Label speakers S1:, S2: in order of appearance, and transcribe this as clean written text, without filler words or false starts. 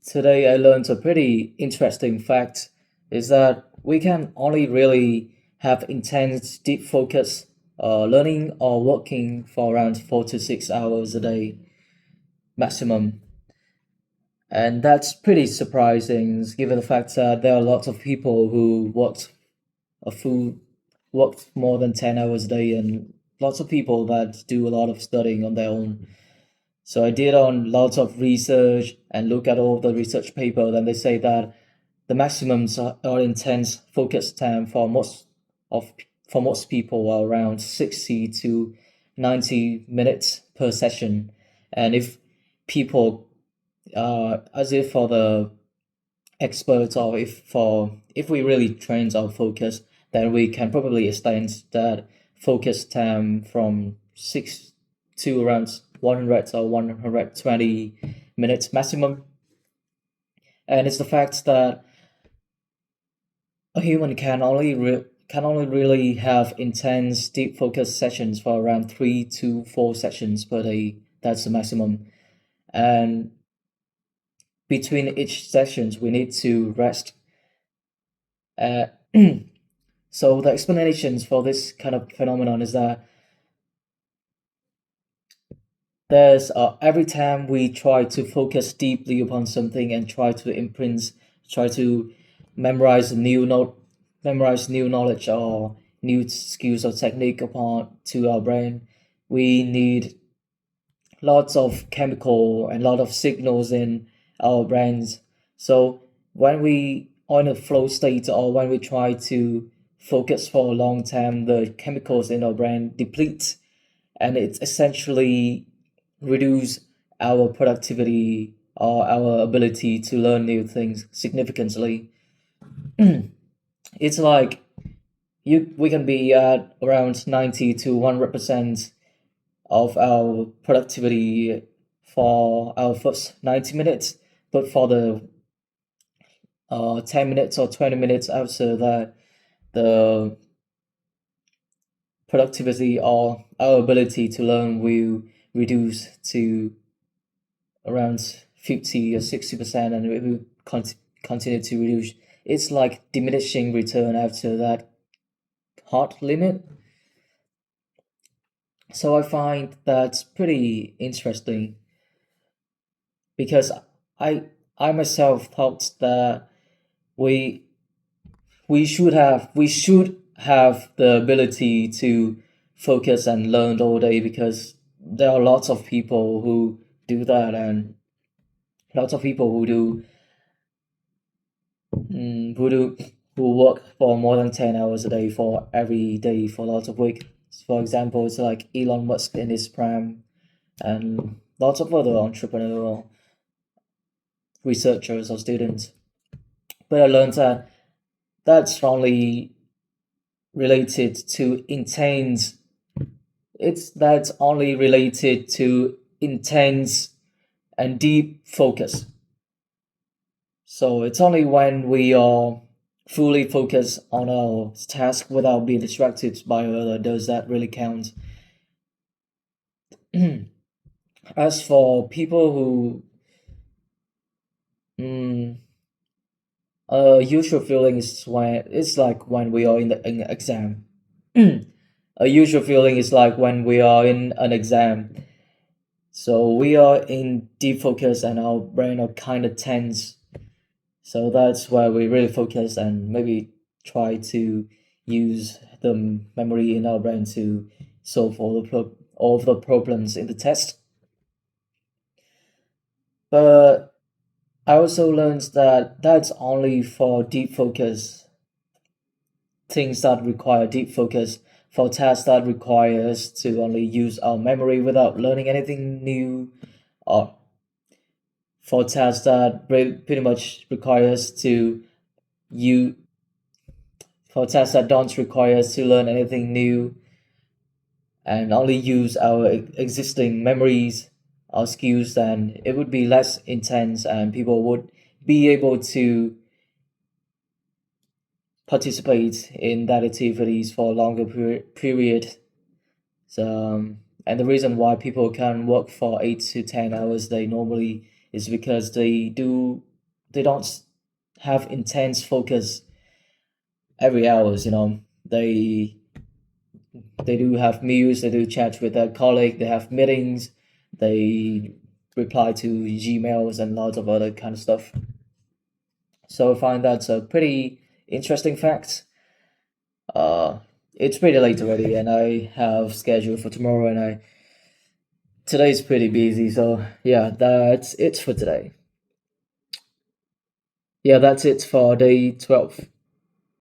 S1: Today I learned a pretty interesting fact is that we can only really have intense deep focus learning or working for around 4 to 6 hours a day maximum. And that's pretty surprising given the fact that there are lots of people who a full worked more than 10 hours a day and lots of people that do a lot of studying on their own. So I did on lots of research and look at all the research papers, and they say that the maximums are intense focus time of for most people are around 60 to 90 minutes per session. And if people as if for the experts or if we really train our focus, then we can probably extend that focus time from 6 to around 100 or 120 minutes maximum. And it's the fact that a human can only really have intense deep focus sessions for around 3 to 4 sessions per day. That's the maximum. And between each sessions, we need to rest. Uh, so the explanations for this kind of phenomenon is that there's every time we try to focus deeply upon something and try to memorize memorize new knowledge or new skills or technique upon to our brain, we need lots of chemical and lot of signals in our brains. So when we are in a flow state or when we try to focus for a long time, the chemicals in our brain deplete, and it essentially reduce our productivity or our ability to learn new things significantly. It's like we can be at around 90 to 100% of our productivity for our first 90 minutes, but for the 10 minutes or 20 minutes after that, the productivity or our ability to learn will reduce to around 50 or 60%, and it will continue to reduce. It's like diminishing return after that hard limit. So I find that's pretty interesting because I I myself thought that we we should have the ability to focus and learn all day because there are lots of people who do that, and lots of people who do who work for more than 10 hours a day for every day for lots of week. For example, it's like Elon Musk in his prime and lots of other entrepreneurial researchers or students. But I learned that that's strongly related to intense it's that's only related to intense and deep focus. So it's only when we are fully focused on our task without being distracted by other does that really count. As for people who mm, usual feeling is when it's like when we are in the exam. A usual feeling is like when we are in an exam. So we are in deep focus and our brain are kind of tense. So that's where we really focus and maybe try to use the memory in our brain to solve all of the problems in the test. But I also learned that that's only for deep focus, things that require deep focus, for tasks that require us to only use our memory without learning anything new, or for tasks that pretty much require us to you for tasks that don't require us to learn anything new and only use our existing memories, our skills, then it would be less intense and people would be able to participate in that activities for a longer period. And the reason why people can work for 8 to 10 hours they normally is because they do they don't have intense focus every hours. They do have meals, they do chat with their colleague, they have meetings, they reply to Gmails and lots of other kind of stuff. So I find that's a pretty interesting fact. Uh, it's pretty late already, and I have scheduled for tomorrow, and I today's pretty busy. So yeah, that's it for today. Yeah, that's it for day 12.